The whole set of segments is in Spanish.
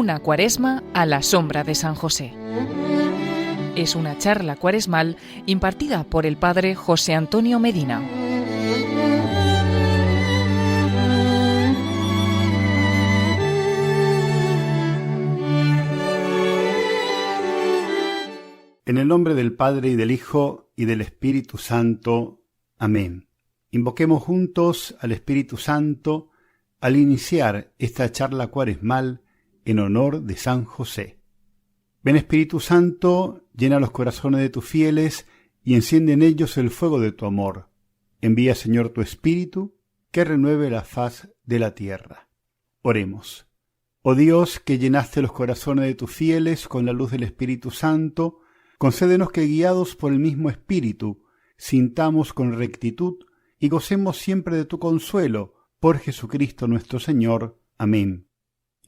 Una cuaresma a la sombra de San José. Es una charla cuaresmal impartida por el padre José Antonio Medina. En el nombre del Padre y del Hijo y del Espíritu Santo. Amén. Invoquemos juntos al Espíritu Santo al iniciar esta charla cuaresmal en honor de San José. Ven, Espíritu Santo, llena los corazones de tus fieles y enciende en ellos el fuego de tu amor. Envía, Señor, tu Espíritu, que renueve la faz de la tierra. Oremos. Oh Dios, que llenaste los corazones de tus fieles con la luz del Espíritu Santo, concédenos que, guiados por el mismo Espíritu, sintamos con rectitud y gocemos siempre de tu consuelo, por Jesucristo nuestro Señor. Amén.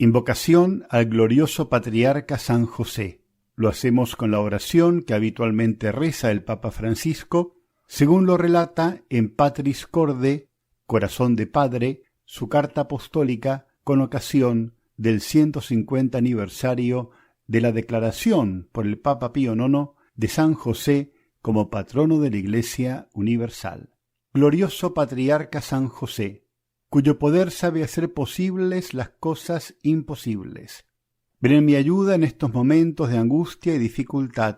Invocación al glorioso patriarca San José. Lo hacemos con la oración que habitualmente reza el Papa Francisco, según lo relata en Patris Corde, Corazón de Padre, su carta apostólica con ocasión del 150 aniversario de la declaración por el Papa Pío IX de San José como patrono de la Iglesia Universal. Glorioso patriarca San José, cuyo poder sabe hacer posibles las cosas imposibles. Ven en mi ayuda en estos momentos de angustia y dificultad.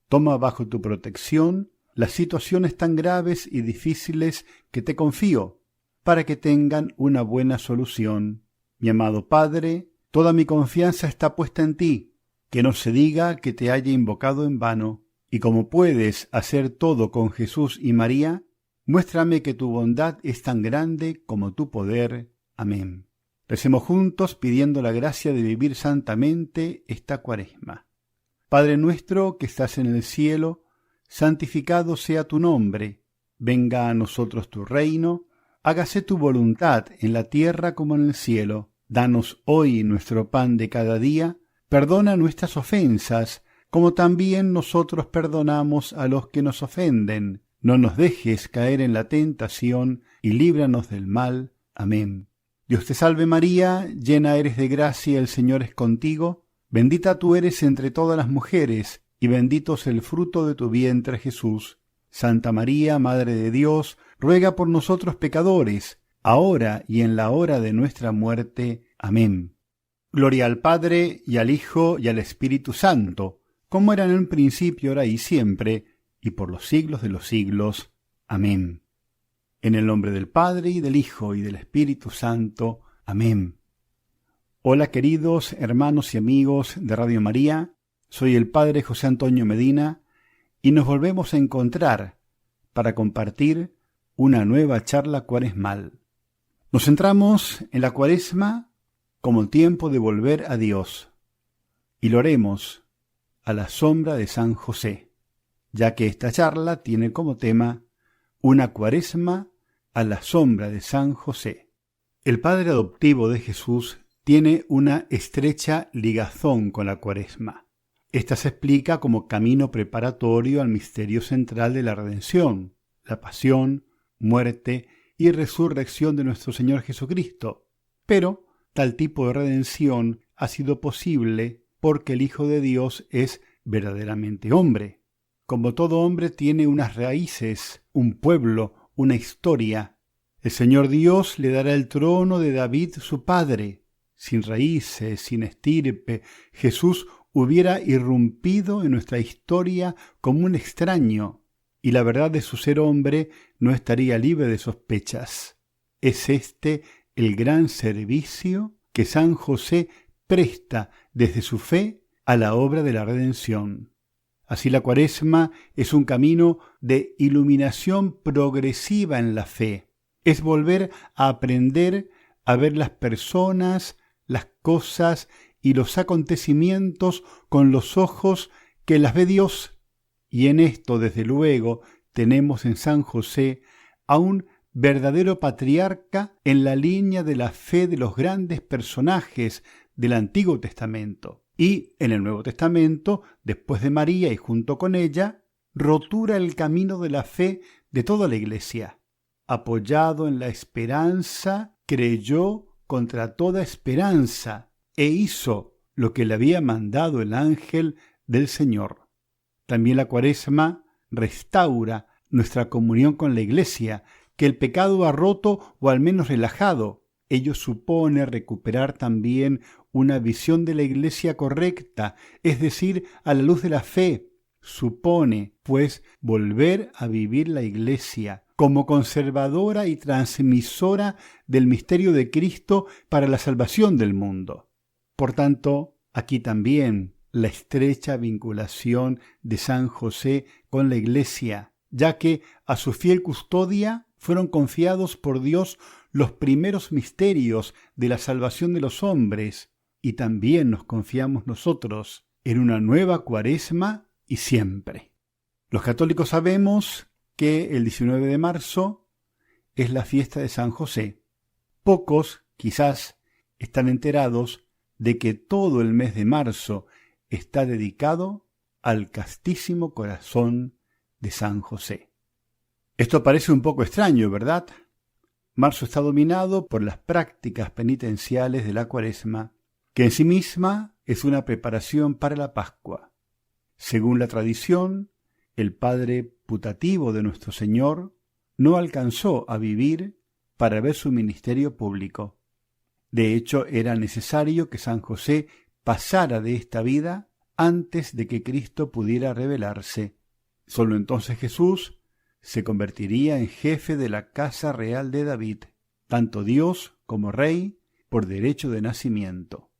Toma bajo tu protección las situaciones tan graves y difíciles que te confío, para que tengan una buena solución. Mi amado Padre, toda mi confianza está puesta en ti. Que no se diga que te haya invocado en vano, y como puedes hacer todo con Jesús y María, muéstrame que tu bondad es tan grande como tu poder. Amén. Recemos juntos pidiendo la gracia de vivir santamente esta cuaresma. Padre nuestro que estás en el cielo, santificado sea tu nombre. Venga a nosotros tu reino, hágase tu voluntad en la tierra como en el cielo. Danos hoy nuestro pan de cada día. Perdona nuestras ofensas, como también nosotros perdonamos a los que nos ofenden. No nos dejes caer en la tentación, y líbranos del mal. Amén. Dios te salve María, llena eres de gracia, el Señor es contigo. Bendita tú eres entre todas las mujeres, y bendito es el fruto de tu vientre Jesús. Santa María, Madre de Dios, ruega por nosotros pecadores, ahora y en la hora de nuestra muerte. Amén. Gloria al Padre, y al Hijo, y al Espíritu Santo, como era en un principio, ahora y siempre, y por los siglos de los siglos. Amén. En el nombre del Padre, y del Hijo, y del Espíritu Santo. Amén. Hola, queridos hermanos y amigos de Radio María, soy el Padre José Antonio Medina, y nos volvemos a encontrar para compartir una nueva charla cuaresmal. Nos centramos en la cuaresma como tiempo de volver a Dios, y lo haremos a la sombra de San José, ya que esta charla tiene como tema una cuaresma a la sombra de San José. El padre adoptivo de Jesús tiene una estrecha ligazón con la cuaresma. Esta se explica como camino preparatorio al misterio central de la redención, la pasión, muerte y resurrección de nuestro Señor Jesucristo. Pero tal tipo de redención ha sido posible porque el Hijo de Dios es verdaderamente hombre. Como todo hombre tiene unas raíces, un pueblo, una historia. El Señor Dios le dará el trono de David su padre. Sin raíces, sin estirpe, Jesús hubiera irrumpido en nuestra historia como un extraño, y la verdad de su ser hombre no estaría libre de sospechas. Es este el gran servicio que San José presta desde su fe a la obra de la redención. Así la cuaresma es un camino de iluminación progresiva en la fe. Es volver a aprender a ver las personas, las cosas y los acontecimientos con los ojos que las ve Dios. Y en esto, desde luego, tenemos en San José a un verdadero patriarca en la línea de la fe de los grandes personajes del Antiguo Testamento. Y en el Nuevo Testamento, después de María y junto con ella, rotura el camino de la fe de toda la Iglesia. Apoyado en la esperanza, creyó contra toda esperanza e hizo lo que le había mandado el ángel del Señor. También la Cuaresma restaura nuestra comunión con la Iglesia, que el pecado ha roto o al menos relajado. Ello supone recuperar también una visión de la Iglesia correcta, es decir, a la luz de la fe. Supone, pues, volver a vivir la Iglesia como conservadora y transmisora del misterio de Cristo para la salvación del mundo. Por tanto, aquí también la estrecha vinculación de San José con la Iglesia, ya que a su fiel custodia fueron confiados por Dios los primeros misterios de la salvación de los hombres, y también nos confiamos nosotros en una nueva Cuaresma y siempre. Los católicos sabemos que el 19 de marzo es la fiesta de San José. Pocos, quizás, están enterados de que todo el mes de marzo está dedicado al castísimo corazón de San José. Esto parece un poco extraño, ¿verdad? Marzo está dominado por las prácticas penitenciales de la Cuaresma, que en sí misma es una preparación para la Pascua. Según la tradición, el padre putativo de nuestro Señor no alcanzó a vivir para ver su ministerio público. De hecho, era necesario que San José pasara de esta vida antes de que Cristo pudiera revelarse. Solo entonces Jesús se convertiría en jefe de la casa real de David, tanto Dios como rey por derecho de nacimiento.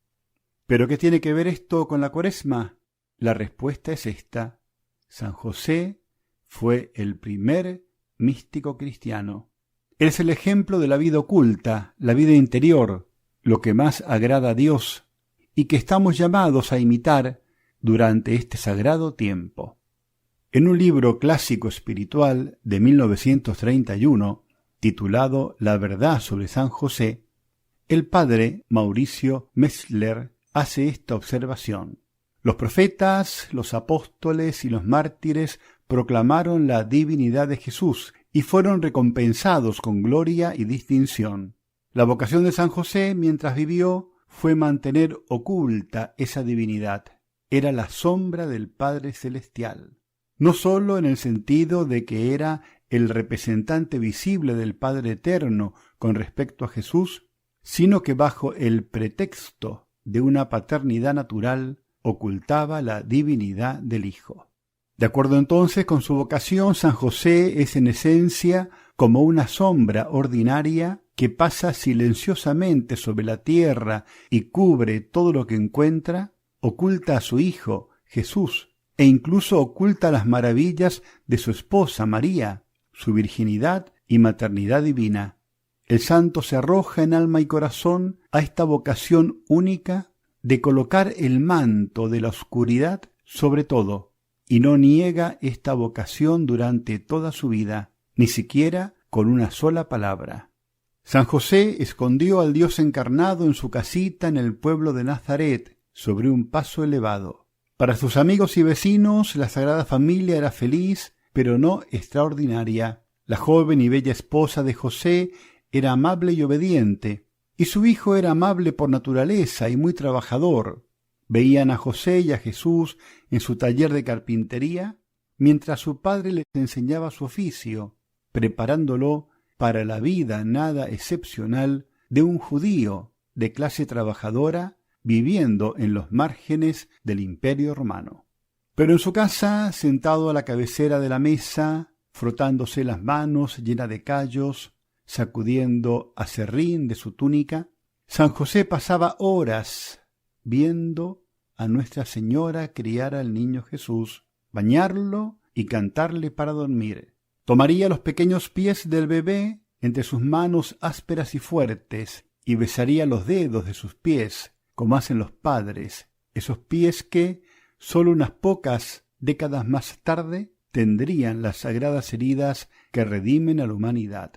¿Pero qué tiene que ver esto con la Cuaresma? La respuesta es esta: San José fue el primer místico cristiano. Él es el ejemplo de la vida oculta, la vida interior, lo que más agrada a Dios, y que estamos llamados a imitar durante este sagrado tiempo. En un libro clásico espiritual de 1931, titulado La verdad sobre San José, el padre Mauricio Metzler hace esta observación: los profetas, los apóstoles y los mártires proclamaron la divinidad de Jesús y fueron recompensados con gloria y distinción. La vocación de San José mientras vivió fue mantener oculta esa divinidad. Era la sombra del Padre Celestial, no sólo en el sentido de que era el representante visible del Padre Eterno con respecto a Jesús, sino que bajo el pretexto de una paternidad natural ocultaba la divinidad del Hijo. De acuerdo entonces con su vocación, San José es en esencia como una sombra ordinaria que pasa silenciosamente sobre la tierra y cubre todo lo que encuentra, oculta a su Hijo, Jesús, e incluso oculta las maravillas de su esposa, María, su virginidad y maternidad divina. El santo se arroja en alma y corazón a esta vocación única de colocar el manto de la oscuridad sobre todo, y no niega esta vocación durante toda su vida, ni siquiera con una sola palabra. San José escondió al Dios encarnado en su casita en el pueblo de Nazaret, sobre un paso elevado. Para sus amigos y vecinos, la Sagrada Familia era feliz, pero no extraordinaria. La joven y bella esposa de José era amable y obediente, y su hijo era amable por naturaleza y muy trabajador. Veían a José y a Jesús en su taller de carpintería, mientras su padre les enseñaba su oficio, preparándolo para la vida nada excepcional de un judío de clase trabajadora viviendo en los márgenes del Imperio Romano. Pero en su casa, sentado a la cabecera de la mesa, frotándose las manos llenas de callos, sacudiendo aserrín de su túnica, San José pasaba horas viendo a Nuestra Señora criar al niño Jesús, bañarlo y cantarle para dormir. Tomaría los pequeños pies del bebé entre sus manos ásperas y fuertes y besaría los dedos de sus pies, como hacen los padres, esos pies que, solo unas pocas décadas más tarde, tendrían las sagradas heridas que redimen a la humanidad.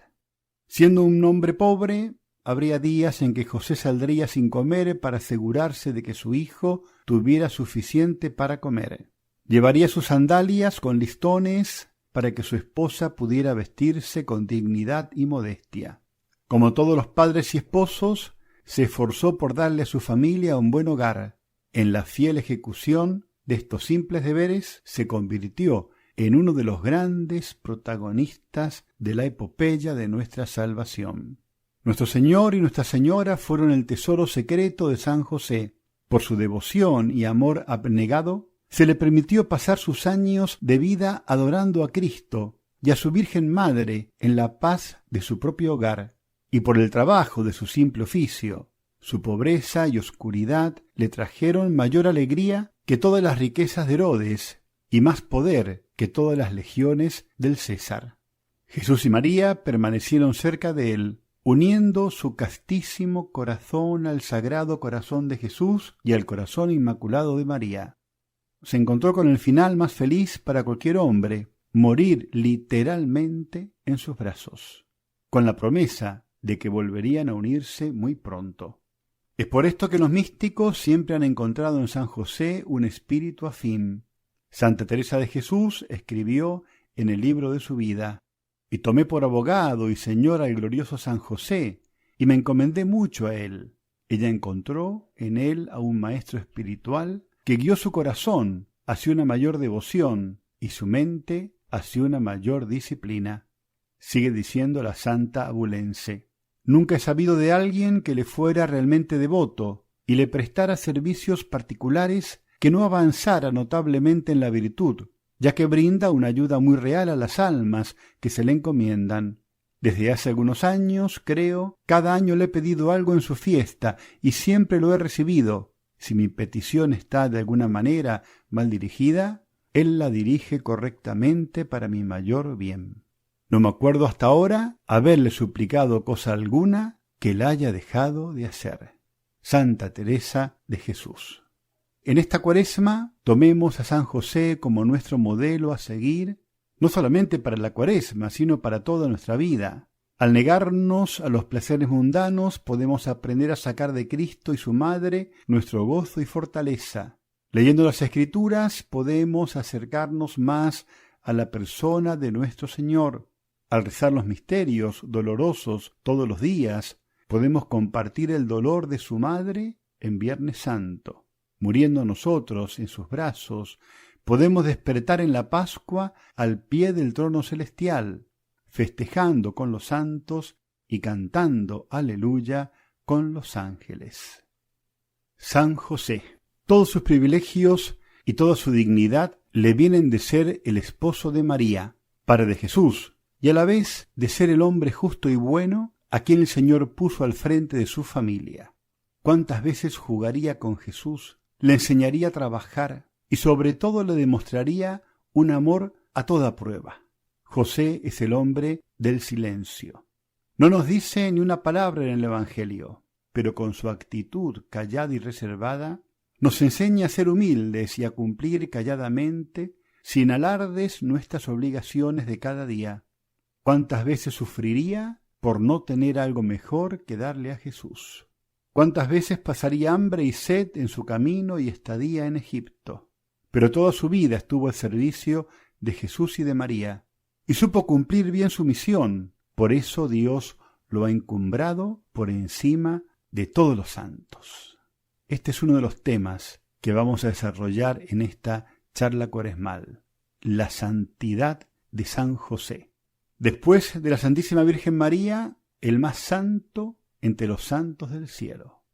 Siendo un hombre pobre, habría días en que José saldría sin comer para asegurarse de que su hijo tuviera suficiente para comer. Llevaría sus sandalias con listones para que su esposa pudiera vestirse con dignidad y modestia. Como todos los padres y esposos, se esforzó por darle a su familia un buen hogar. en la fiel ejecución de estos simples deberes, se convirtió en uno de los grandes protagonistas de la epopeya de nuestra salvación. Nuestro Señor y Nuestra Señora fueron el tesoro secreto de San José. Por su devoción y amor abnegado, se le permitió pasar sus años de vida adorando a Cristo y a su Virgen Madre en la paz de su propio hogar, y por el trabajo de su simple oficio. Su pobreza y oscuridad le trajeron mayor alegría que todas las riquezas de Herodes y más poder que todas las legiones del César. Jesús y María permanecieron cerca de él, uniendo su castísimo corazón al Sagrado Corazón de Jesús y al Corazón Inmaculado de María. Se encontró con el final más feliz para cualquier hombre, morir literalmente en sus brazos, con la promesa de que volverían a unirse muy pronto. Es por esto que los místicos siempre han encontrado en San José un espíritu afín. Santa Teresa de Jesús escribió en el libro de su vida: «Y tomé por abogado y señor al glorioso San José, y me encomendé mucho a él». Ella encontró en él a un maestro espiritual que guió su corazón hacia una mayor devoción y su mente hacia una mayor disciplina. Sigue diciendo la santa abulense: «Nunca he sabido de alguien que le fuera realmente devoto y le prestara servicios particulares que no avanzara notablemente en la virtud, ya que brinda una ayuda muy real a las almas que se le encomiendan. Desde hace algunos años, creo, cada año le he pedido algo en su fiesta y siempre lo he recibido. Si mi petición está de alguna manera mal dirigida, él la dirige correctamente para mi mayor bien. No me acuerdo hasta ahora haberle suplicado cosa alguna que la haya dejado de hacer». Santa Teresa de Jesús. En esta Cuaresma tomemos a San José como nuestro modelo a seguir, no solamente para la Cuaresma, sino para toda nuestra vida. Al negarnos a los placeres mundanos, podemos aprender a sacar de Cristo y su Madre nuestro gozo y fortaleza. Leyendo las Escrituras, podemos acercarnos más a la persona de nuestro Señor. Al rezar los misterios dolorosos todos los días, podemos compartir el dolor de su Madre en Viernes Santo. Muriendo nosotros en sus brazos, podemos despertar en la Pascua al pie del trono celestial, festejando con los santos y cantando aleluya con los ángeles. San José. Todos sus privilegios y toda su dignidad le vienen de ser el esposo de María, padre de Jesús, y a la vez de ser el hombre justo y bueno a quien el Señor puso al frente de su familia. ¿Cuántas veces jugaría con Jesús? Le enseñaría a trabajar y sobre todo le demostraría un amor a toda prueba. José es el hombre del silencio. No nos dice ni una palabra en el Evangelio, pero con su actitud callada y reservada nos enseña a ser humildes y a cumplir calladamente, sin alardes, nuestras obligaciones de cada día. ¿Cuántas veces sufriría por no tener algo mejor que darle a Jesús? ¿Cuántas veces pasaría hambre y sed en su camino y estadía en Egipto? Pero toda su vida estuvo al servicio de Jesús y de María, y supo cumplir bien su misión. Por eso Dios lo ha encumbrado por encima de todos los santos. Este es uno de los temas que vamos a desarrollar en esta charla cuaresmal: la santidad de San José. Después de la Santísima Virgen María, el más santo entre los santos del cielo.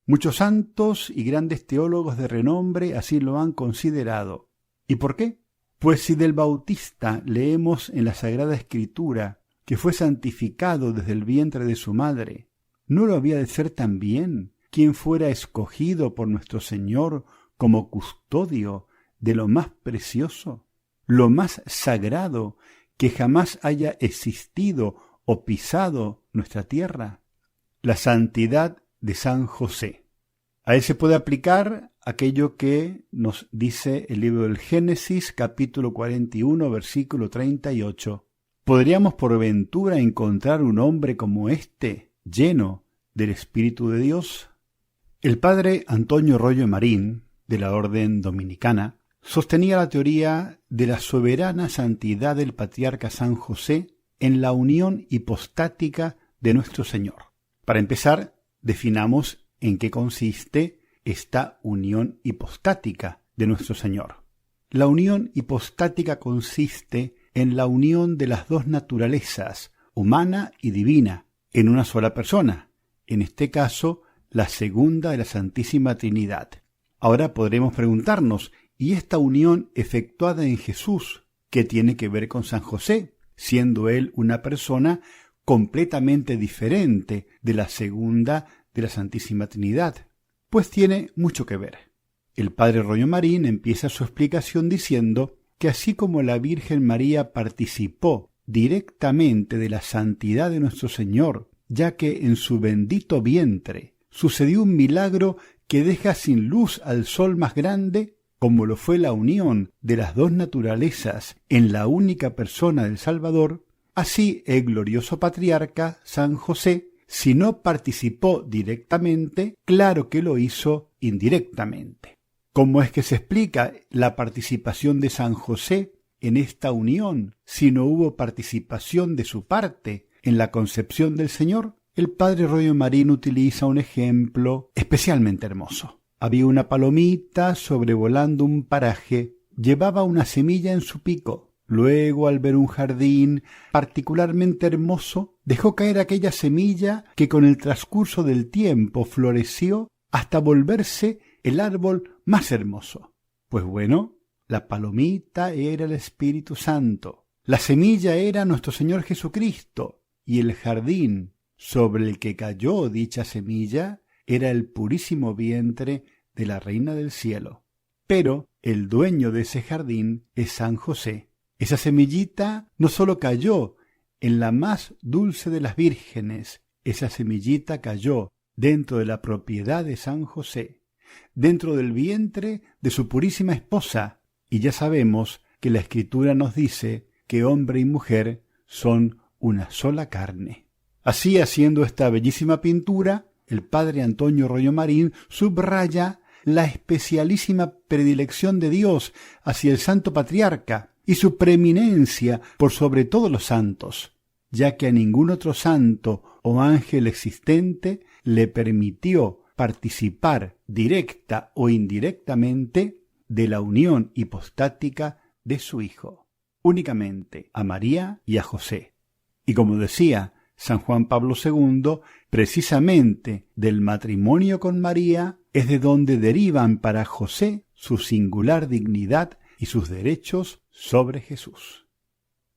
Muchos santos y grandes teólogos de renombre así lo han considerado. ¿Y por qué? Pues si del Bautista leemos en la Sagrada Escritura que fue santificado desde el vientre de su madre, ¿no lo había de ser también quien fuera escogido por nuestro Señor como custodio de lo más precioso, lo más sagrado que jamás haya existido o pisado nuestra tierra? La santidad de San José. A él se puede aplicar aquello que nos dice el libro del Génesis, capítulo 41, versículo 38. ¿Podríamos por ventura encontrar un hombre como este, lleno del Espíritu de Dios? El padre Antonio Rollo Marín, de la Orden Dominicana, sostenía la teoría de la soberana santidad del patriarca San José en la unión hipostática de nuestro Señor. Para empezar, definamos en qué consiste esta unión hipostática de nuestro Señor. La unión hipostática consiste en la unión de las dos naturalezas, humana y divina, en una sola persona, en este caso, la segunda de la Santísima Trinidad. Ahora podremos preguntarnos, ¿y esta unión efectuada en Jesús, qué tiene que ver con San José, siendo él una persona completamente diferente de la segunda de la Santísima Trinidad? Pues tiene mucho que ver. El padre Royo Marín empieza su explicación diciendo que así como la Virgen María participó directamente de la santidad de nuestro Señor, ya que en su bendito vientre sucedió un milagro que deja sin luz al sol más grande, como lo fue la unión de las dos naturalezas en la única persona del Salvador, así el glorioso patriarca San José, si no participó directamente, claro que lo hizo indirectamente. ¿Cómo es que se explica la participación de San José en esta unión si no hubo participación de su parte en la concepción del Señor? El padre Royo Marín utiliza un ejemplo especialmente hermoso. Había una palomita sobrevolando un paraje, llevaba una semilla en su pico. Luego, al ver un jardín particularmente hermoso, dejó caer aquella semilla que con el transcurso del tiempo floreció hasta volverse el árbol más hermoso. Pues bueno, la palomita era el Espíritu Santo, la semilla era nuestro Señor Jesucristo, y el jardín sobre el que cayó dicha semilla era el purísimo vientre de la Reina del Cielo. Pero el dueño de ese jardín es San José. Esa semillita no solo cayó en la más dulce de las vírgenes, esa semillita cayó dentro de la propiedad de San José, dentro del vientre de su purísima esposa, y ya sabemos que la Escritura nos dice que hombre y mujer son una sola carne. Así, haciendo esta bellísima pintura, el padre Antonio Royo Marín subraya la especialísima predilección de Dios hacia el Santo Patriarca y su preeminencia por sobre todos los santos, ya que a ningún otro santo o ángel existente le permitió participar directa o indirectamente de la unión hipostática de su Hijo, únicamente a María y a José. Y como decía San Juan Pablo II, precisamente del matrimonio con María es de donde derivan para José su singular dignidad y sus derechos sobre Jesús.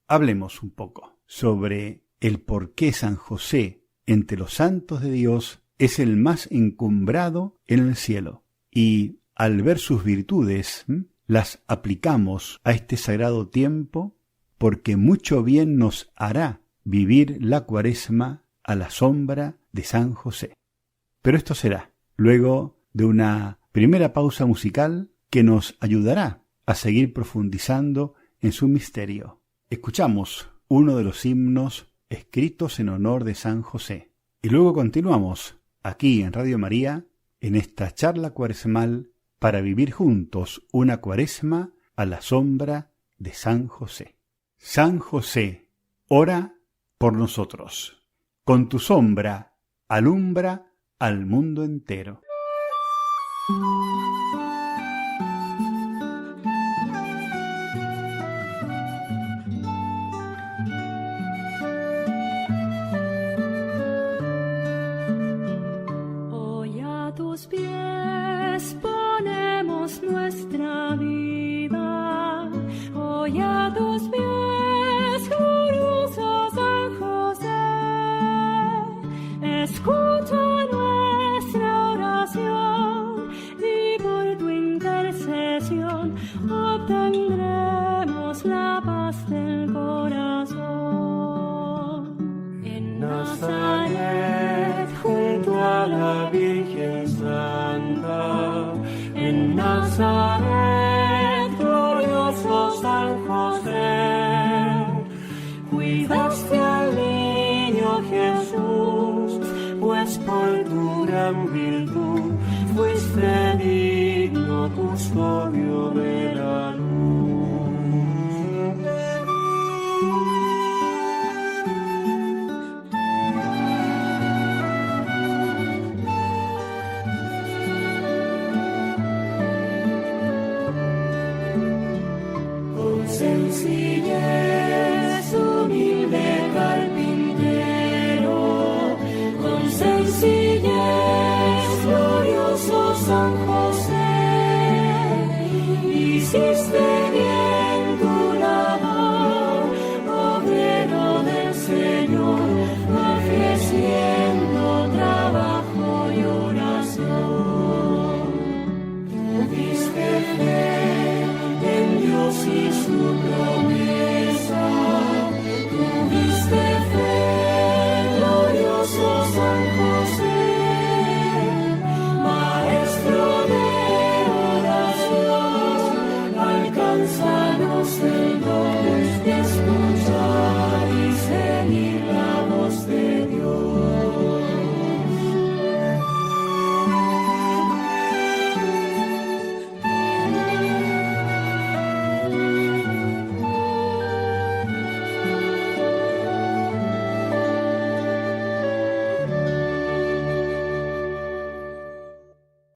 Hablemos un poco sobre el por qué San José, entre los santos de Dios, es el más encumbrado en el cielo. Y al ver sus virtudes, las aplicamos a este sagrado tiempo, porque mucho bien nos hará vivir la Cuaresma a la sombra de San José. Pero esto será luego de una primera pausa musical que nos ayudará a seguir profundizando en su misterio. Escuchamos uno de los himnos escritos en honor de San José y luego continuamos aquí en Radio María en esta charla cuaresmal para vivir juntos una Cuaresma a la sombra de San José. San José, ora por nosotros. Con tu sombra alumbra al mundo entero. Hoy a tus pies ponemos nuestra vida. Hoy a tus pies, glorioso San José, escucha nuestra oración y por tu intercesión obtendremos la paz del corazón. En Nazaret, junto a la Virgen Santa, en Nazaret, glorioso San José, cuidaste al niño Jesús, pues por tu gran virtud fuiste digno custodio de la luz.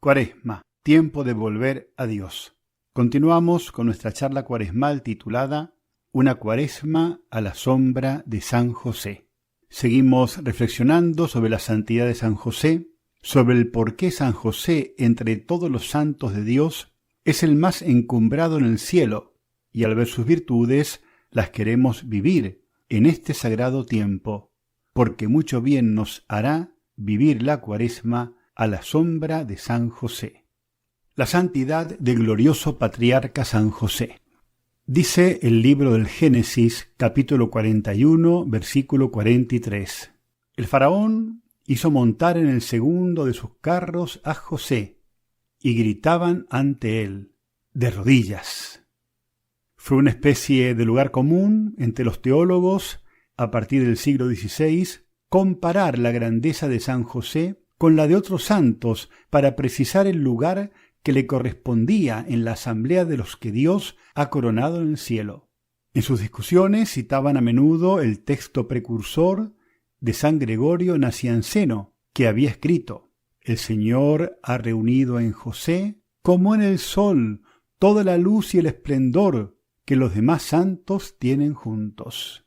Cuaresma, tiempo de volver a Dios. Continuamos con nuestra charla cuaresmal titulada Una cuaresma a la sombra de San José. Seguimos reflexionando sobre la santidad de San José, sobre el por qué San José, entre todos los santos de Dios, es el más encumbrado en el cielo, y al ver sus virtudes, las queremos vivir en este sagrado tiempo, porque mucho bien nos hará vivir la cuaresma a la sombra de San José. La santidad del glorioso patriarca San José. Dice el libro del Génesis, capítulo 41, versículo 43. El faraón hizo montar en el segundo de sus carros a José, y gritaban ante él, de rodillas. Fue una especie de lugar común entre los teólogos, a partir del siglo XVI, comparar la grandeza de San José con la de otros santos para precisar el lugar que le correspondía en la asamblea de los que Dios ha coronado en el cielo. En sus discusiones citaban a menudo el texto precursor de San Gregorio Nacianceno, que había escrito: El Señor ha reunido en José, como en el sol, toda la luz y el esplendor que los demás santos tienen juntos.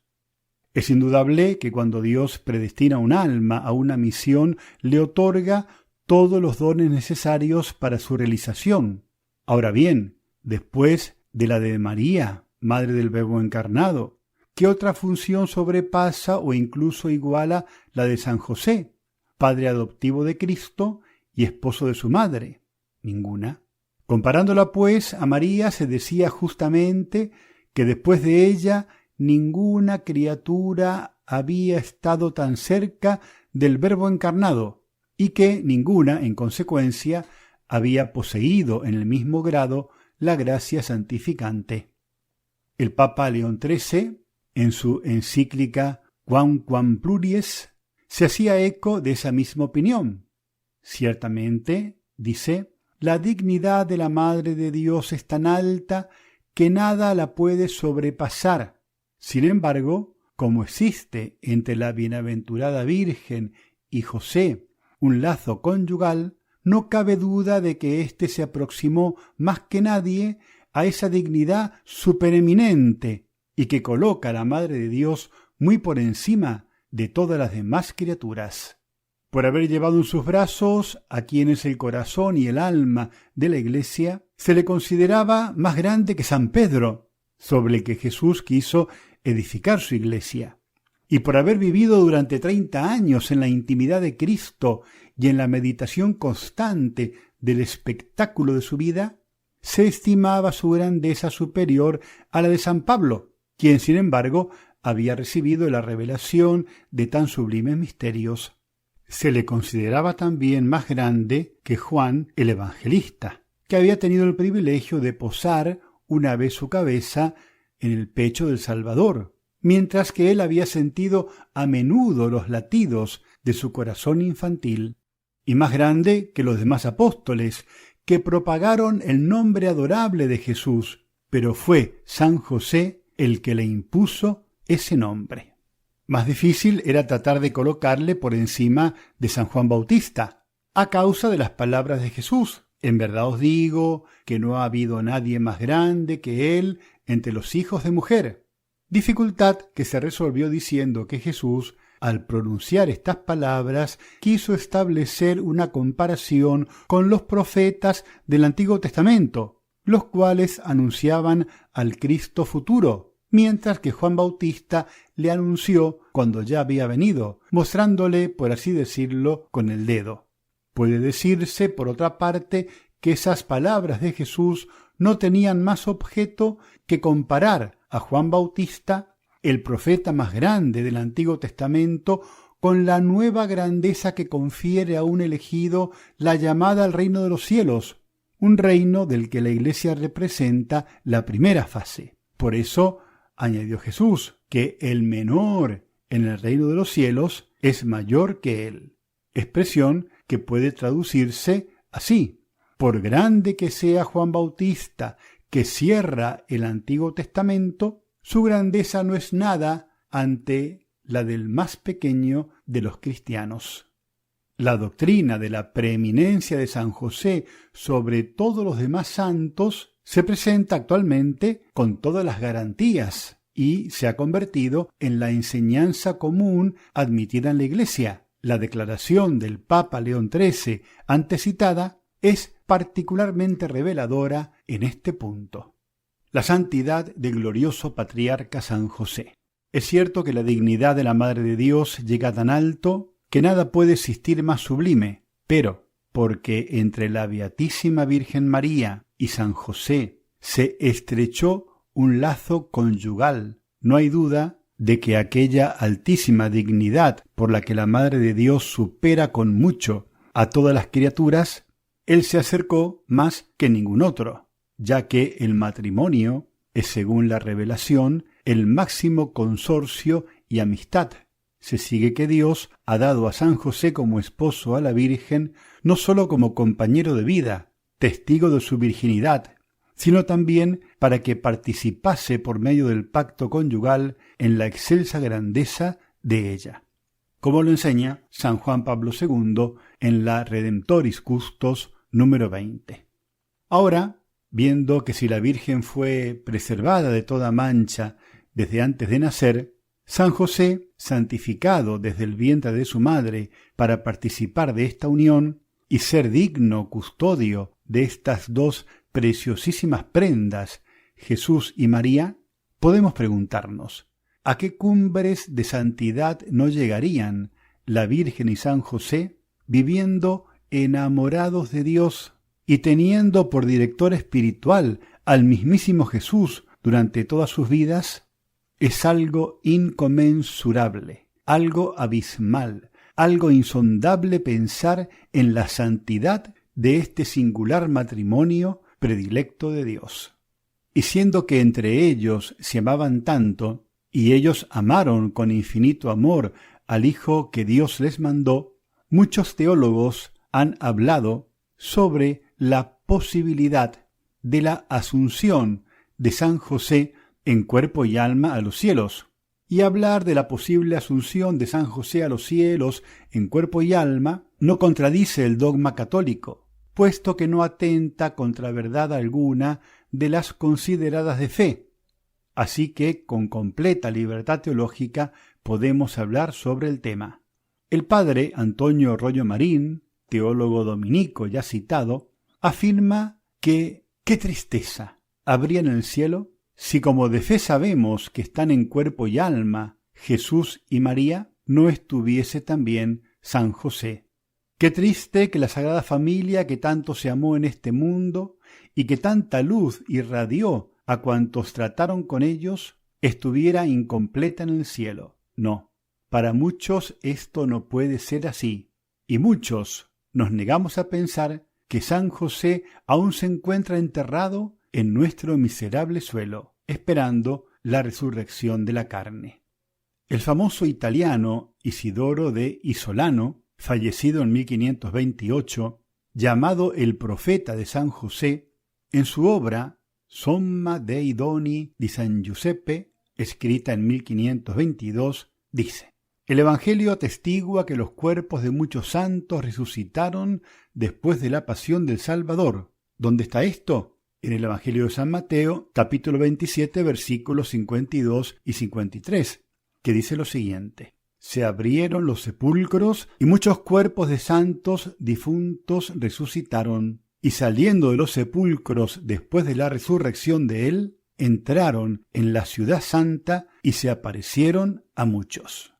Es indudable que cuando Dios predestina un alma a una misión, le otorga todos los dones necesarios para su realización. Ahora bien, después de la de María, Madre del Verbo encarnado, ¿qué otra función sobrepasa o incluso iguala la de San José, padre adoptivo de Cristo y esposo de su madre? Ninguna. Comparándola, pues, a María, se decía justamente que después de ella ninguna criatura había estado tan cerca del Verbo encarnado, y que ninguna, en consecuencia, había poseído en el mismo grado la gracia santificante. El Papa León XIII, en su encíclica Quamquam Pluries, se hacía eco de esa misma opinión. Ciertamente, dice, la dignidad de la Madre de Dios es tan alta que nada la puede sobrepasar. Sin embargo, como existe entre la bienaventurada Virgen y José un lazo conyugal, no cabe duda de que éste se aproximó más que nadie a esa dignidad supereminente y que coloca a la Madre de Dios muy por encima de todas las demás criaturas. Por haber llevado en sus brazos a quien es el corazón y el alma de la Iglesia, se le consideraba más grande que San Pedro, sobre el que Jesús quiso edificar su Iglesia. Y por haber vivido durante 30 años en la intimidad de Cristo y en la meditación constante del espectáculo de su vida, se estimaba su grandeza superior a la de San Pablo, quien, sin embargo, había recibido la revelación de tan sublimes misterios. Se le consideraba también más grande que Juan el Evangelista, que había tenido el privilegio de posar una vez su cabeza en el pecho del Salvador, mientras que él había sentido a menudo los latidos de su corazón infantil, y más grande que los demás apóstoles, que propagaron el nombre adorable de Jesús, pero fue San José el que le impuso ese nombre. Más difícil era tratar de colocarle por encima de San Juan Bautista, a causa de las palabras de Jesús: en verdad os digo que no ha habido nadie más grande que él entre los hijos de mujer. Dificultad que se resolvió diciendo que Jesús, al pronunciar estas palabras, quiso establecer una comparación con los profetas del Antiguo Testamento, los cuales anunciaban al Cristo futuro, mientras que Juan Bautista le anunció cuando ya había venido, mostrándole, por así decirlo, con el dedo. Puede decirse, por otra parte, que esas palabras de Jesús no tenían más objeto que comparar a Juan Bautista, el profeta más grande del Antiguo Testamento, con la nueva grandeza que confiere a un elegido la llamada al reino de los cielos, un reino del que la Iglesia representa la primera fase. Por eso, añadió Jesús, que el menor en el reino de los cielos es mayor que él, expresión que puede traducirse así: por grande que sea Juan Bautista, que cierra el Antiguo Testamento, su grandeza no es nada ante la del más pequeño de los cristianos. La doctrina de la preeminencia de San José sobre todos los demás santos se presenta actualmente con todas las garantías y se ha convertido en la enseñanza común admitida en la Iglesia. La declaración del Papa León XIII antes citada es particularmente reveladora en este punto. La santidad del glorioso patriarca San José. Es cierto que la dignidad de la Madre de Dios llega tan alto que nada puede existir más sublime, pero porque entre la Beatísima Virgen María y San José se estrechó un lazo conyugal, no hay duda de que aquella altísima dignidad por la que la Madre de Dios supera con mucho a todas las criaturas, Él se acercó más que ningún otro, ya que el matrimonio es, según la revelación, el máximo consorcio y amistad. Se sigue que Dios ha dado a San José como esposo a la Virgen, no sólo como compañero de vida, testigo de su virginidad, sino también para que participase por medio del pacto conyugal en la excelsa grandeza de ella, como lo enseña San Juan Pablo II en la Redemptoris Custos número 20. Ahora, viendo que si la Virgen fue preservada de toda mancha desde antes de nacer, San José, santificado desde el vientre de su madre para participar de esta unión y ser digno custodio de estas dos preciosísimas prendas, Jesús y María, podemos preguntarnos, ¿a qué cumbres de santidad no llegarían la Virgen y San José viviendo enamorados de Dios y teniendo por director espiritual al mismísimo Jesús durante todas sus vidas? Es algo inconmensurable, algo abismal, algo insondable pensar en la santidad de este singular matrimonio predilecto de Dios. Y siendo que entre ellos se amaban tanto, y ellos amaron con infinito amor al Hijo que Dios les mandó, muchos teólogos han hablado sobre la posibilidad de la asunción de San José en cuerpo y alma a los cielos. Y hablar de la posible asunción de San José a los cielos en cuerpo y alma no contradice el dogma católico, puesto que no atenta contra verdad alguna de las consideradas de fe. Así que, con completa libertad teológica, podemos hablar sobre el tema. El padre Antonio Rollo Marín, teólogo dominico ya citado, afirma que ¡qué tristeza habría en el cielo si, como de fe sabemos que están en cuerpo y alma Jesús y María, no estuviese también San José! Qué triste que la Sagrada Familia que tanto se amó en este mundo y que tanta luz irradió a cuantos trataron con ellos, estuviera incompleta en el cielo. No, para muchos esto no puede ser así, y muchos nos negamos a pensar que San José aún se encuentra enterrado en nuestro miserable suelo, esperando la resurrección de la carne. El famoso italiano Isidoro de Isolano, fallecido en 1528, llamado el profeta de San José, en su obra Somma dei doni di San Giuseppe, escrita en 1522, dice: el Evangelio atestigua que los cuerpos de muchos santos resucitaron después de la pasión del Salvador. ¿Dónde está esto? En el Evangelio de San Mateo, capítulo 27, versículos 52 y 53, que dice lo siguiente: se abrieron los sepulcros y muchos cuerpos de santos difuntos resucitaron, y saliendo de los sepulcros después de la resurrección de él, entraron en la ciudad santa y se aparecieron a muchos.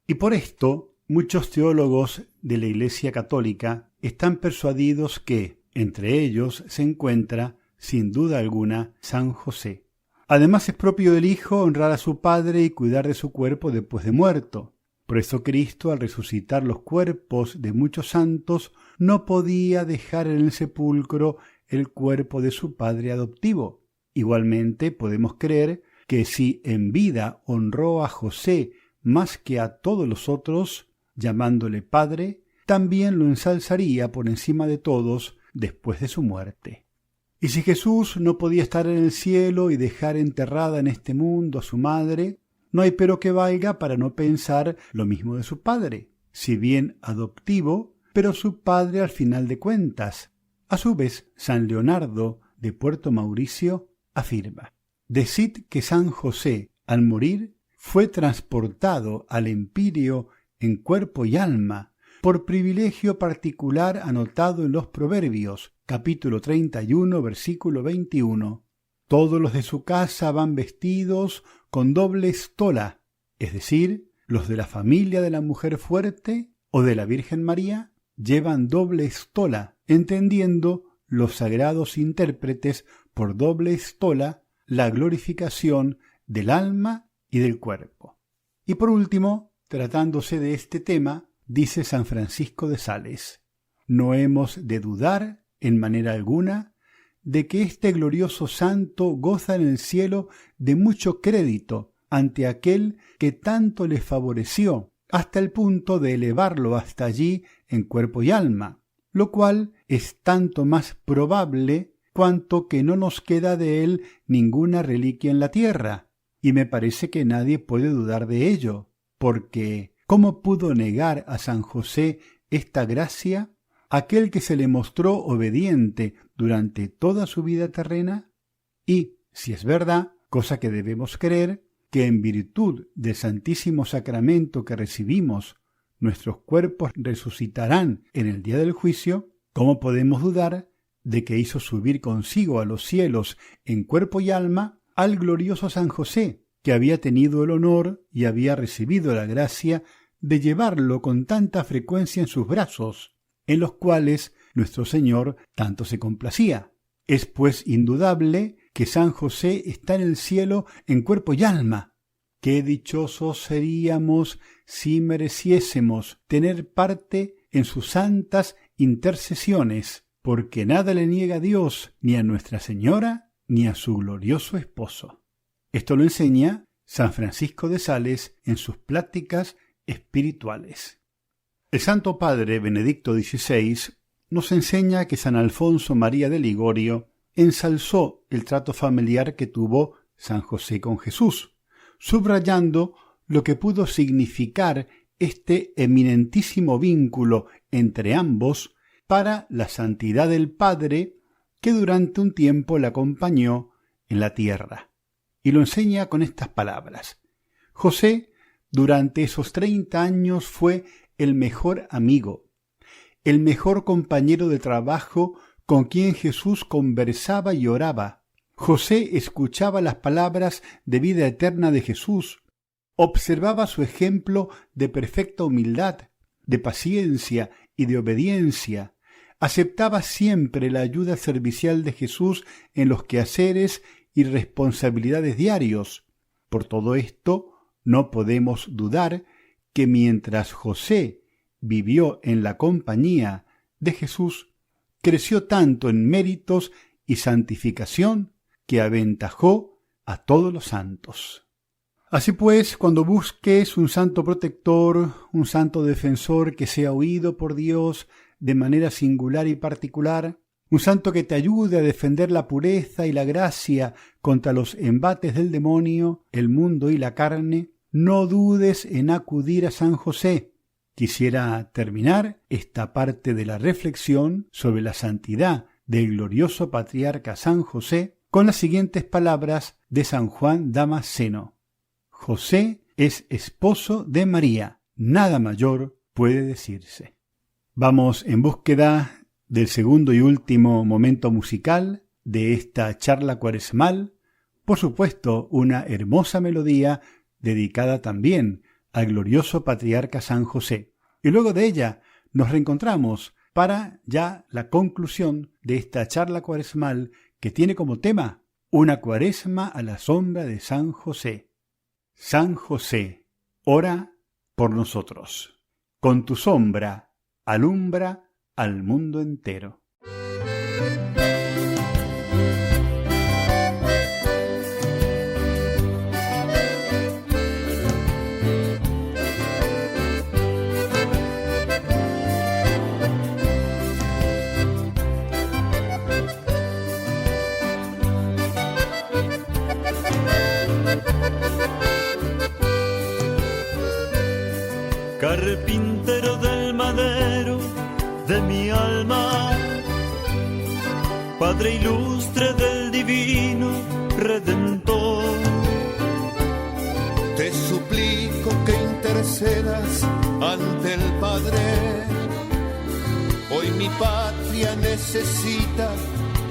Y por esto, muchos teólogos de la Iglesia Católica están persuadidos que, entre ellos, se encuentra, sin duda alguna, San José. Además, es propio del Hijo honrar a su Padre y cuidar de su cuerpo después de muerto. Por eso Cristo, al resucitar los cuerpos de muchos santos, no podía dejar en el sepulcro el cuerpo de su Padre adoptivo. Igualmente, podemos creer que si en vida honró a José más que a todos los otros, llamándole Padre, también lo ensalzaría por encima de todos después de su muerte. Y si Jesús no podía estar en el cielo y dejar enterrada en este mundo a su madre, no hay pero que valga para no pensar lo mismo de su Padre. Si bien adoptivo, pero su padre al final de cuentas. A su vez, San Leonardo de Puerto Mauricio afirma: decid que San José, al morir, fue transportado al Empíreo en cuerpo y alma, por privilegio particular anotado en los Proverbios, capítulo 31, versículo 21. Todos los de su casa van vestidos con doble estola, es decir, los de la familia de la mujer fuerte o de la Virgen María llevan doble estola, entendiendo los sagrados intérpretes por doble estola la glorificación del alma y del cuerpo. Y por último, tratándose de este tema, dice San Francisco de Sales: no hemos de dudar en manera alguna de que este glorioso santo goza en el cielo de mucho crédito ante aquel que tanto le favoreció, hasta el punto de elevarlo hasta allí en cuerpo y alma, lo cual es tanto más probable cuanto que no nos queda de él ninguna reliquia en la tierra, y me parece que nadie puede dudar de ello, porque ¿cómo pudo negar a San José esta gracia aquel que se le mostró obediente durante toda su vida terrena? Y, si es verdad, cosa que debemos creer, que en virtud del Santísimo Sacramento que recibimos, nuestros cuerpos resucitarán en el día del juicio, ¿cómo podemos dudar de que hizo subir consigo a los cielos en cuerpo y alma al glorioso San José, que había tenido el honor y había recibido la gracia de llevarlo con tanta frecuencia en sus brazos, en los cuales nuestro Señor tanto se complacía? Es pues indudable que San José está en el cielo en cuerpo y alma. Qué dichosos seríamos si mereciésemos tener parte en sus santas intercesiones, porque nada le niega a Dios, ni a Nuestra Señora, ni a su glorioso esposo. Esto lo enseña San Francisco de Sales en sus pláticas espirituales. El Santo Padre Benedicto XVI nos enseña que San Alfonso María de Ligorio ensalzó el trato familiar que tuvo San José con Jesús, subrayando lo que pudo significar este eminentísimo vínculo entre ambos para la santidad del Padre que durante un tiempo le acompañó en la tierra. Y lo enseña con estas palabras: José durante esos 30 años fue el mejor amigo, el mejor compañero de trabajo con quien Jesús conversaba y oraba. José escuchaba las palabras de vida eterna de Jesús, observaba su ejemplo de perfecta humildad, de paciencia y de obediencia, aceptaba siempre la ayuda servicial de Jesús en los quehaceres y responsabilidades diarios. Por todo esto, no podemos dudar que mientras José vivió en la compañía de Jesús, creció tanto en méritos y santificación que aventajó a todos los santos. Así pues, cuando busques un santo protector, un santo defensor que sea oído por Dios de manera singular y particular, un santo que te ayude a defender la pureza y la gracia contra los embates del demonio, el mundo y la carne, no dudes en acudir a San José. Quisiera terminar esta parte de la reflexión sobre la santidad del glorioso patriarca San José con las siguientes palabras de San Juan Damasceno: José es esposo de María, nada mayor puede decirse. Vamos en búsqueda del segundo y último momento musical de esta charla cuaresmal, por supuesto una hermosa melodía dedicada también al glorioso patriarca San José. Y luego de ella nos reencontramos para ya la conclusión de esta charla cuaresmal que tiene como tema una cuaresma a la sombra de San José. San José, ora por nosotros. Con tu sombra alumbra al mundo entero. Carpintero del madero, Madre ilustre del divino Redentor. Te suplico que intercedas ante el Padre. Hoy mi patria necesita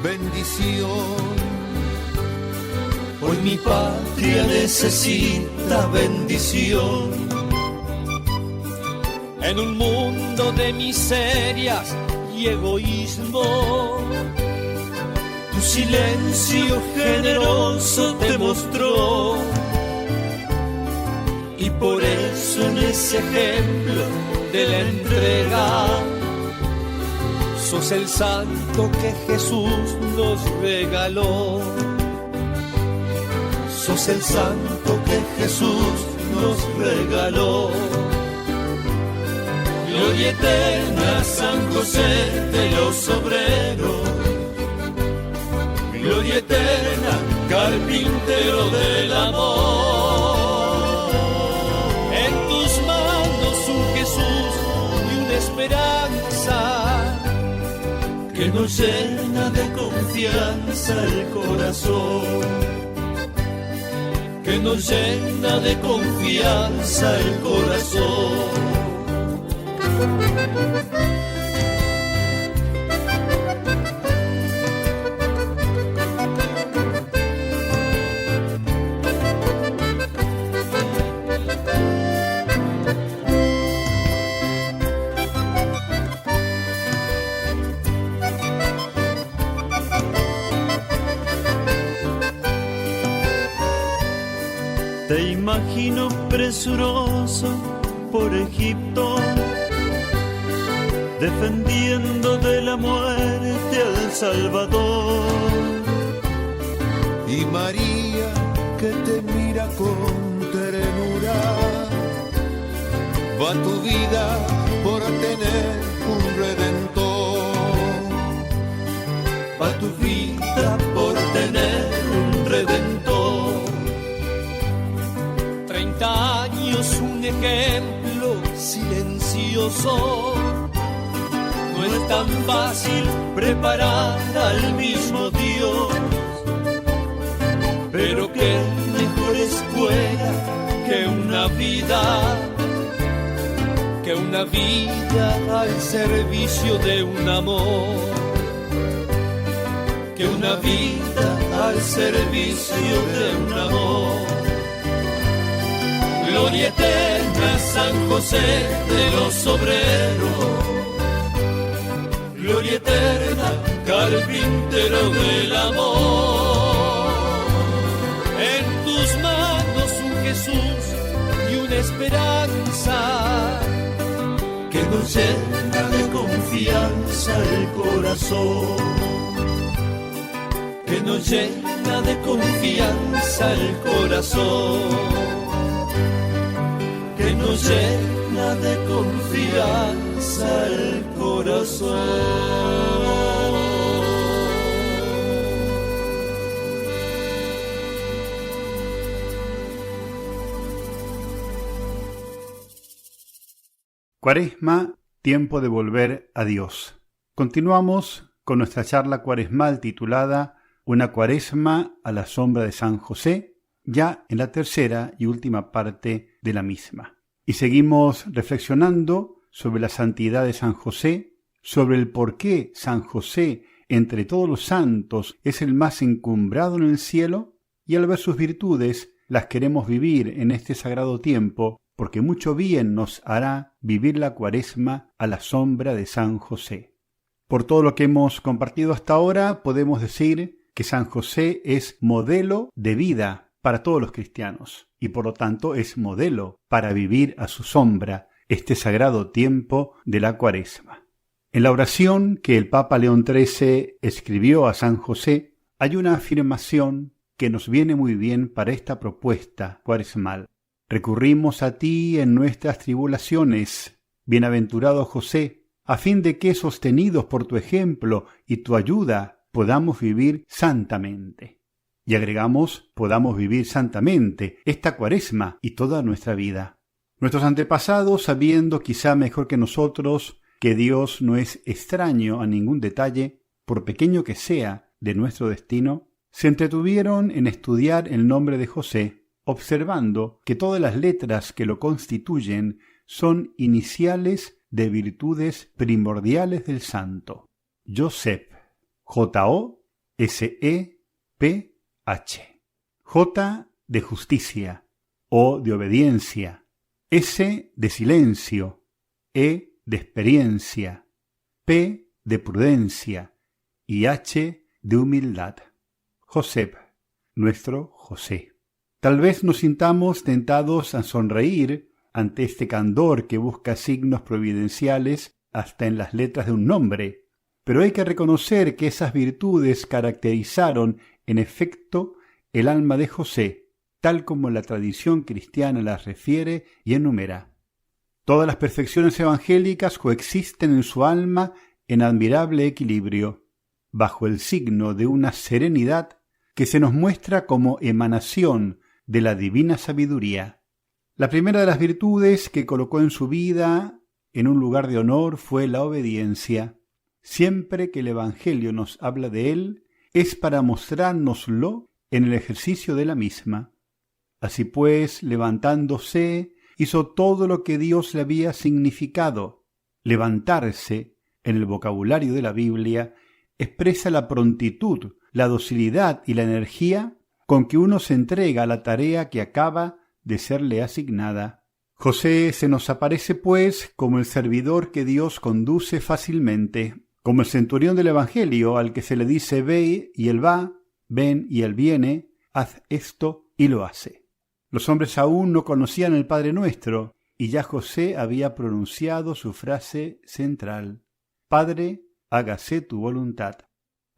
bendición. Hoy mi patria necesita bendición. En un mundo de miserias y egoísmo, tu silencio generoso te mostró. Y por eso en ese ejemplo de la entrega, sos el santo que Jesús nos regaló. Sos el santo que Jesús nos regaló. Gloria eterna a San José de los obreros. Gloria eterna, carpintero del amor. En tus manos un Jesús y una esperanza que nos llena de confianza el corazón. Que nos llena de confianza el corazón. Te imagino presuroso por Egipto, defendiendo de la muerte al Salvador. Y María que te mira con ternura, va tu vida por tener un redentor. Va tu vida por tener un redentor. 30 años un ejemplo silencioso. No es tan fácil preparar al mismo Dios, pero qué mejor escuela que una vida al servicio de un amor, que una vida al servicio de un amor. Gloria eterna a San José de los obreros. Gloria eterna, carpintero del amor. En tus manos un Jesús y una esperanza que nos llena de confianza el corazón. Que nos llena de confianza el corazón. Que nos llena de confianza el corazón. Cuaresma, tiempo de volver a Dios. Continuamos con nuestra charla cuaresmal titulada Una cuaresma a la sombra de San José, ya en la tercera y última parte de la misma. Y seguimos reflexionando sobre la santidad de San José, sobre el por qué San José, entre todos los santos, es el más encumbrado en el cielo, y al ver sus virtudes, las queremos vivir en este sagrado tiempo, porque mucho bien nos hará vivir la cuaresma a la sombra de San José. Por todo lo que hemos compartido hasta ahora, podemos decir que San José es modelo de vida para todos los cristianos, y por lo tanto es modelo para vivir a su sombra este sagrado tiempo de la cuaresma. En la oración que el Papa León XIII escribió a San José, hay una afirmación que nos viene muy bien para esta propuesta cuaresmal. Recurrimos a ti en nuestras tribulaciones, bienaventurado José, a fin de que, sostenidos por tu ejemplo y tu ayuda, podamos vivir santamente. Y agregamos, podamos vivir santamente esta cuaresma y toda nuestra vida. Nuestros antepasados, sabiendo quizá mejor que nosotros que Dios no es extraño a ningún detalle, por pequeño que sea, de nuestro destino, se entretuvieron en estudiar el nombre de José, observando que todas las letras que lo constituyen son iniciales de virtudes primordiales del santo. Joseph, J-O-S-E-P-H. J de justicia, O de obediencia, S de silencio, E de experiencia, P de prudencia y H de humildad. Joseph, nuestro José. Tal vez nos sintamos tentados a sonreír ante este candor que busca signos providenciales hasta en las letras de un nombre, pero hay que reconocer que esas virtudes caracterizaron, en efecto, el alma de José, tal como la tradición cristiana las refiere y enumera. Todas las perfecciones evangélicas coexisten en su alma en admirable equilibrio, bajo el signo de una serenidad que se nos muestra como emanación de la divina sabiduría. La primera de las virtudes que colocó en su vida en un lugar de honor fue la obediencia. Siempre que el Evangelio nos habla de él, es para mostrárnoslo en el ejercicio de la misma. Así pues, levantándose, hizo todo lo que Dios le había significado. Levantarse, en el vocabulario de la Biblia, expresa la prontitud, la docilidad y la energía con que uno se entrega a la tarea que acaba de serle asignada. José se nos aparece, pues, como el servidor que Dios conduce fácilmente, como el centurión del Evangelio al que se le dice ve y él va, ven y él viene, haz esto y lo hace. Los hombres aún no conocían el Padre Nuestro, y ya José había pronunciado su frase central: Padre, hágase tu voluntad.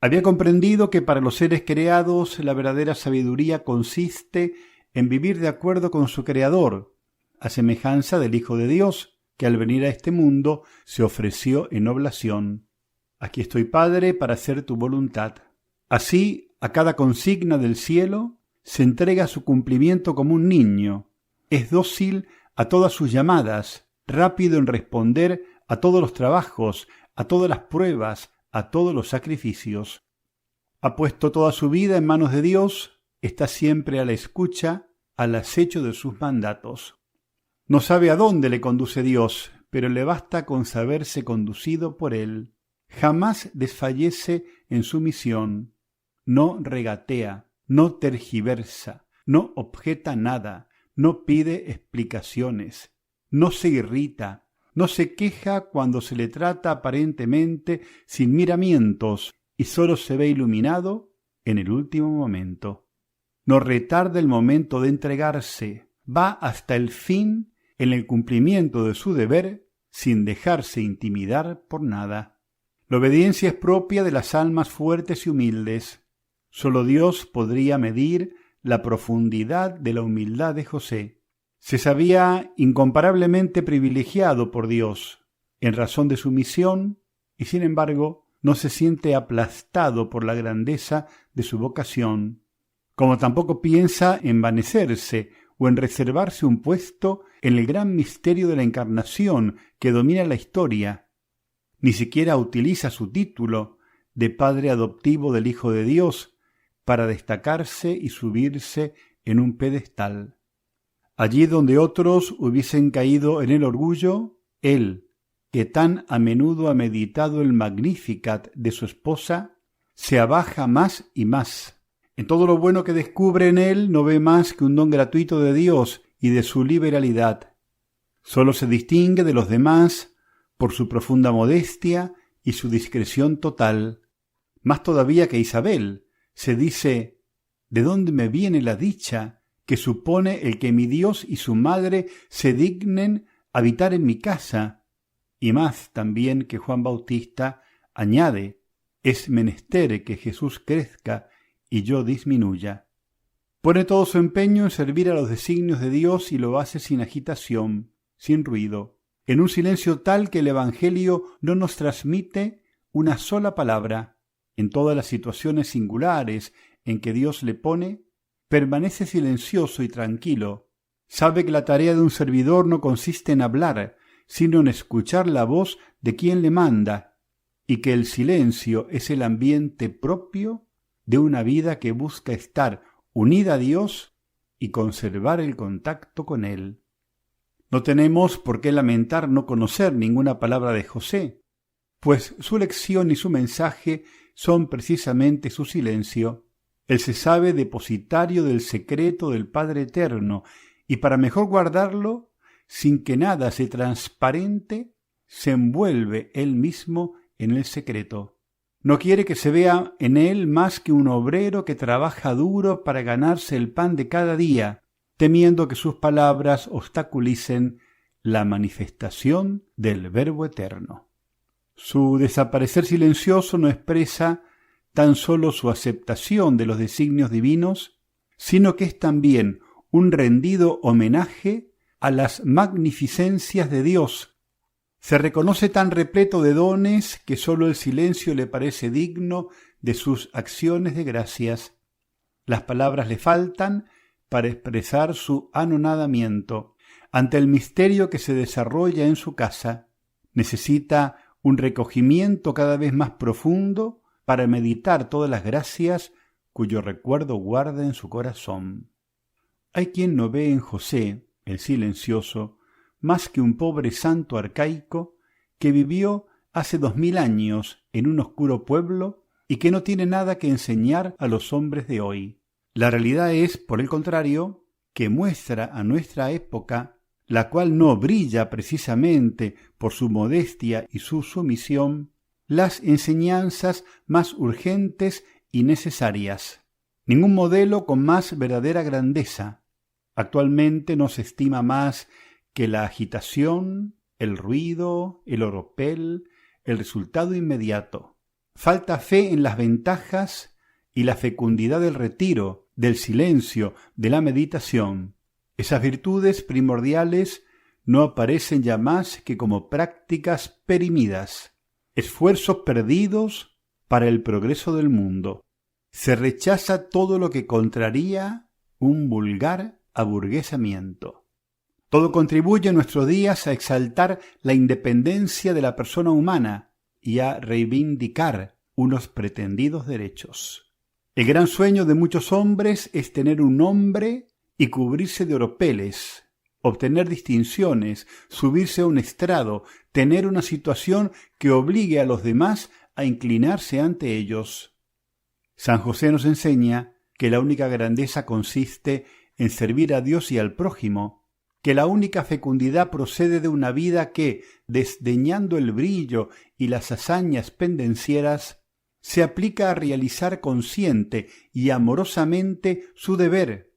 Había comprendido que para los seres creados la verdadera sabiduría consiste en vivir de acuerdo con su Creador, a semejanza del Hijo de Dios, que al venir a este mundo se ofreció en oblación. Aquí estoy, Padre, para hacer tu voluntad. Así, a cada consigna del cielo, se entrega su cumplimiento como un niño. Es dócil a todas sus llamadas, rápido en responder a todos los trabajos, a todas las pruebas, a todos los sacrificios. Ha puesto toda su vida en manos de Dios, está siempre a la escucha, al acecho de sus mandatos. No sabe a dónde le conduce Dios, pero le basta con saberse conducido por Él. Jamás desfallece en su misión, no regatea, no tergiversa, no objeta nada, no pide explicaciones, no se irrita, no se queja cuando se le trata aparentemente sin miramientos y sólo se ve iluminado en el último momento. No retarda el momento de entregarse, va hasta el fin en el cumplimiento de su deber sin dejarse intimidar por nada. La obediencia es propia de las almas fuertes y humildes. Solo Dios podría medir la profundidad de la humildad de José. Se sabía incomparablemente privilegiado por Dios en razón de su misión y, sin embargo, no se siente aplastado por la grandeza de su vocación, como tampoco piensa envanecerse o en reservarse un puesto en el gran misterio de la encarnación que domina la historia. Ni siquiera utiliza su título de padre adoptivo del Hijo de Dios para destacarse y subirse en un pedestal. Allí donde otros hubiesen caído en el orgullo, él, que tan a menudo ha meditado el Magnificat de su esposa, se abaja más y más. En todo lo bueno que descubre en él no ve más que un don gratuito de Dios y de su liberalidad. Solo se distingue de los demás por su profunda modestia y su discreción total. Más todavía que Isabel, se dice: ¿de dónde me viene la dicha que supone el que mi Dios y su madre se dignen habitar en mi casa? Y más también que Juan Bautista añade: es menester que Jesús crezca y yo disminuya. Pone todo su empeño en servir a los designios de Dios y lo hace sin agitación, sin ruido, en un silencio tal que el Evangelio no nos transmite una sola palabra. En todas las situaciones singulares en que Dios le pone, permanece silencioso y tranquilo. Sabe que la tarea de un servidor no consiste en hablar, sino en escuchar la voz de quien le manda, y que el silencio es el ambiente propio de una vida que busca estar unida a Dios y conservar el contacto con Él. No tenemos por qué lamentar no conocer ninguna palabra de José, pues su lección y su mensaje son precisamente su silencio. Él se sabe depositario del secreto del Padre Eterno, y para mejor guardarlo, sin que nada se transparente, se envuelve él mismo en el secreto. No quiere que se vea en él más que un obrero que trabaja duro para ganarse el pan de cada día, temiendo que sus palabras obstaculicen la manifestación del Verbo Eterno. Su desaparecer silencioso no expresa tan solo su aceptación de los designios divinos, sino que es también un rendido homenaje a las magnificencias de Dios. Se reconoce tan repleto de dones que sólo el silencio le parece digno de sus acciones de gracias. Las palabras le faltan para expresar su anonadamiento ante el misterio que se desarrolla en su casa. Necesita un recogimiento cada vez más profundo para meditar todas las gracias cuyo recuerdo guarda en su corazón. Hay quien no ve en José, el silencioso, más que un pobre santo arcaico que vivió hace 2000 años en un oscuro pueblo y que no tiene nada que enseñar a los hombres de hoy. La realidad es, por el contrario, que muestra a nuestra época, la cual no brilla precisamente por su modestia y su sumisión, las enseñanzas más urgentes y necesarias. Ningún modelo con más verdadera grandeza. Actualmente no se estima más que la agitación, el ruido, el oropel, el resultado inmediato. Falta fe en las ventajas y la fecundidad del retiro, del silencio, de la meditación. Esas virtudes primordiales no aparecen ya más que como prácticas perimidas, esfuerzos perdidos para el progreso del mundo. Se rechaza todo lo que contraría un vulgar aburguesamiento. Todo contribuye en nuestros días a exaltar la independencia de la persona humana y a reivindicar unos pretendidos derechos. El gran sueño de muchos hombres es tener un nombre y cubrirse de oropeles, obtener distinciones, subirse a un estrado, tener una situación que obligue a los demás a inclinarse ante ellos. San José nos enseña que la única grandeza consiste en servir a Dios y al prójimo, que la única fecundidad procede de una vida que, desdeñando el brillo y las hazañas pendencieras, se aplica a realizar consciente y amorosamente su deber,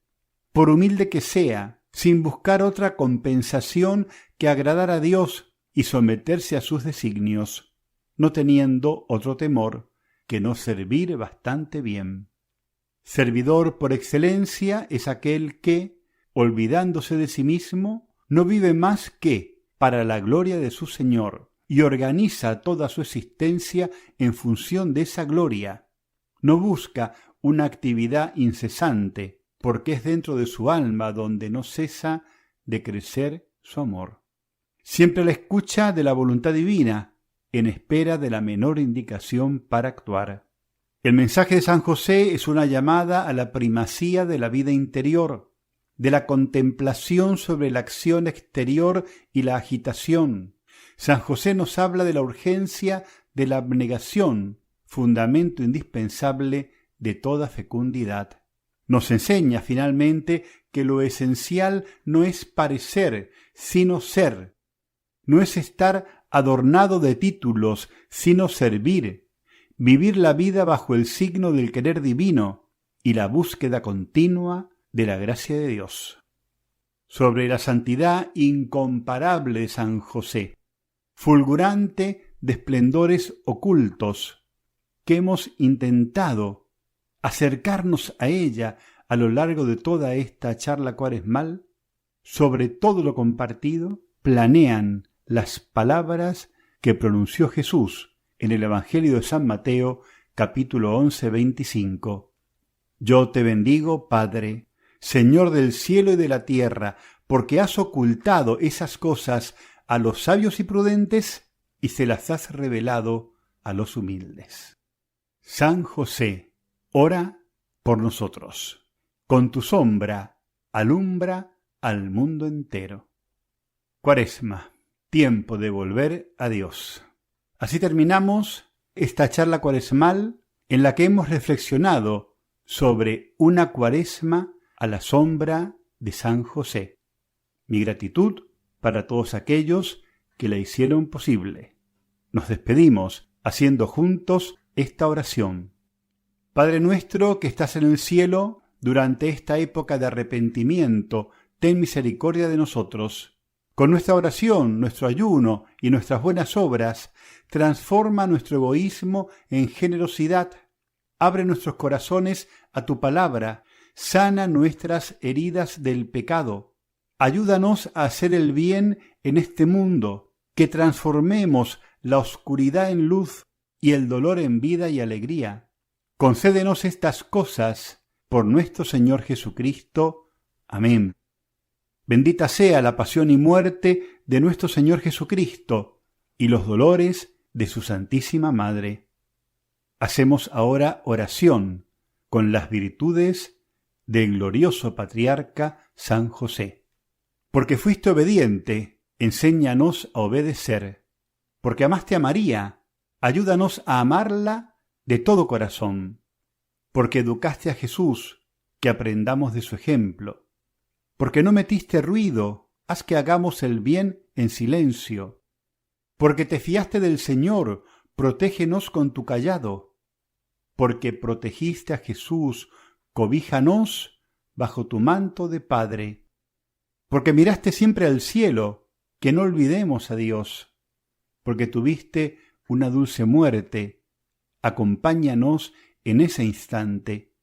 por humilde que sea, sin buscar otra compensación que agradar a Dios y someterse a sus designios, no teniendo otro temor que no servir bastante bien. Servidor por excelencia es aquel que, olvidándose de sí mismo, no vive más que para la gloria de su Señor y organiza toda su existencia en función de esa gloria. No busca una actividad incesante, porque es dentro de su alma donde no cesa de crecer su amor. Siempre la escucha de la voluntad divina, en espera de la menor indicación para actuar. El mensaje de San José es una llamada a la primacía de la vida interior, de la contemplación sobre la acción exterior y la agitación. San José nos habla de la urgencia de la abnegación, fundamento indispensable de toda fecundidad. Nos enseña finalmente que lo esencial no es parecer, sino ser. No es estar adornado de títulos, sino servir. Vivir la vida bajo el signo del querer divino y la búsqueda continua de la gracia de Dios. Sobre la santidad incomparable de San José, fulgurante de esplendores ocultos, que hemos intentado acercarnos a ella a lo largo de toda esta charla cuaresmal, sobre todo lo compartido, planean las palabras que pronunció Jesús en el Evangelio de San Mateo, capítulo 11, 25. Yo te bendigo, Padre, Señor del cielo y de la tierra, porque has ocultado esas cosas a los sabios y prudentes y se las has revelado a los humildes. San José, ora por nosotros. Con tu sombra alumbra al mundo entero. Cuaresma, tiempo de volver a Dios. Así terminamos esta charla cuaresmal en la que hemos reflexionado sobre una cuaresma a la sombra de San José. Mi gratitud para todos aquellos que la hicieron posible. Nos despedimos haciendo juntos esta oración. Padre nuestro que estás en el cielo, durante esta época de arrepentimiento, ten misericordia de nosotros. Con nuestra oración, nuestro ayuno y nuestras buenas obras, transforma nuestro egoísmo en generosidad. Abre nuestros corazones a tu palabra, sana nuestras heridas del pecado. Ayúdanos a hacer el bien en este mundo, que transformemos la oscuridad en luz y el dolor en vida y alegría. Concédenos estas cosas por nuestro Señor Jesucristo. Amén. Bendita sea la pasión y muerte de nuestro Señor Jesucristo y los dolores de su Santísima Madre. Hacemos ahora oración con las virtudes del glorioso patriarca San José. Porque fuiste obediente, enséñanos a obedecer. Porque amaste a María, ayúdanos a amarla de todo corazón. Porque educaste a Jesús, que aprendamos de su ejemplo. Porque no metiste ruido, haz que hagamos el bien en silencio. Porque te fiaste del Señor, protégenos con tu cayado. Porque protegiste a Jesús, cobíjanos bajo tu manto de Padre. Porque miraste siempre al cielo, que no olvidemos a Dios. Porque tuviste una dulce muerte, acompáñanos en ese instante.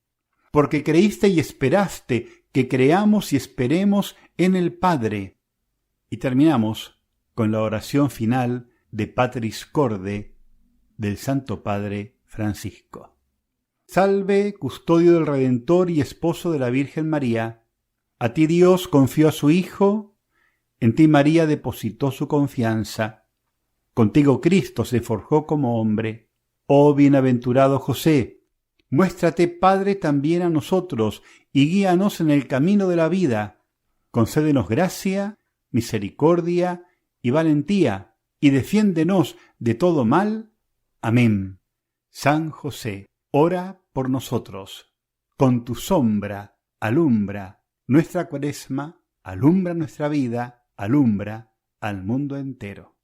Porque creíste y esperaste, que creamos y esperemos en el Padre. Y terminamos con la oración final de Patris Corde del Santo Padre Francisco. Salve, custodio del Redentor y esposo de la Virgen María. A ti Dios confió a su Hijo, en ti María depositó su confianza. Contigo Cristo se forjó como hombre. Oh bienaventurado José, muéstrate Padre también a nosotros y guíanos en el camino de la vida. Concédenos gracia, misericordia y valentía, y defiéndenos de todo mal. Amén. San José, ora por nosotros. Con tu sombra alumbra nuestra cuaresma, alumbra nuestra vida, alumbra al mundo entero.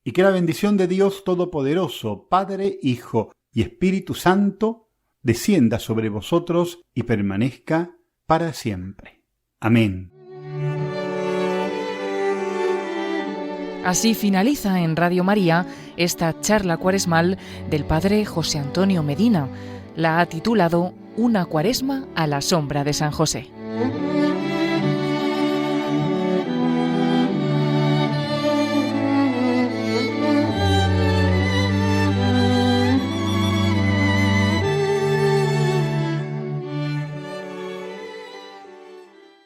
Y que la bendición de Dios Todopoderoso, Padre, Hijo y Espíritu Santo, descienda sobre vosotros y permanezca para siempre. Amén. Así finaliza en Radio María esta charla cuaresmal del Padre José Antonio Medina. La ha titulado Una cuaresma a la sombra de San José.